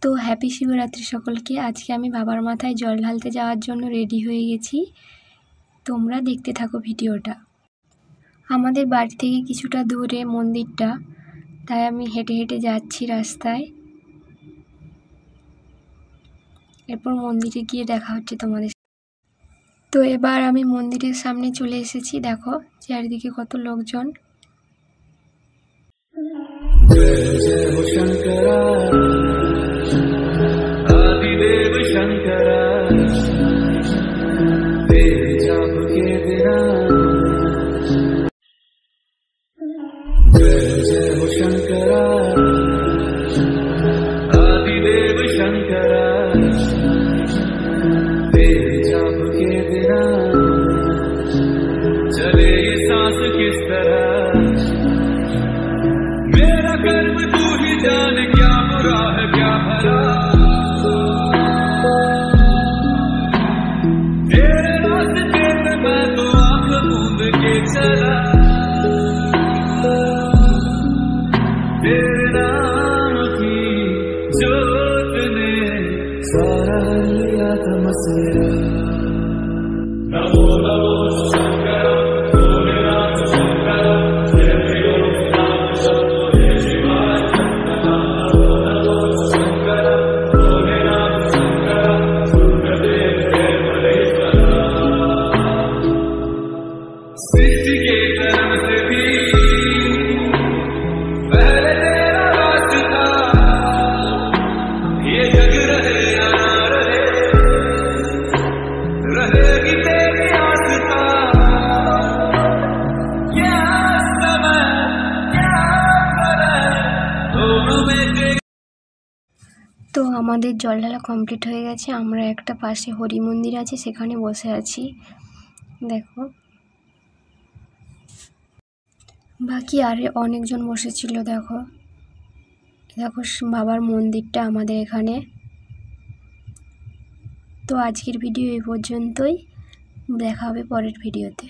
তো হ্যাপি শিবরাত্রি সকলকে। আজকে আমি বাবার মাথায় জল ঢালতে যাওয়ার জন্য রেডি হয়ে গেছি, তোমরা দেখতে থাকো ভিডিওটা। আমাদের বাড়ি থেকে কিছুটা দূরে মন্দিরটা, তাই আমি হেঁটে হেঁটে যাচ্ছি রাস্তায়। এরপর মন্দিরে গিয়ে দেখা হচ্ছে তোমাদের। তো এবার আমি মন্দিরের সামনে চলে এসেছি, দেখো চারিদিকে কত লোকজন। चले ये सांस किस तरह, मेरा कर्म तू ही जान, क्या बुरा है क्या भला, तेरे रास्ते पे मैं तो आंख मूंद के चला, तेरे नाम की जोत ने सारा लिया था मसेरा। नमो नमो তো আমাদের জল ঢালা কমপ্লিট হয়ে গেছে। আমরা একটা পাশে হরি মন্দির আছে, সেখানে বসে আছি। দেখো বাকি আরে অনেকজন বসেছিল। দেখো দেখো বাবার মন্দিরটা আমাদের এখানে। তো আজকের ভিডিও এই পর্যন্তই, দেখা হবে পরের ভিডিওতে।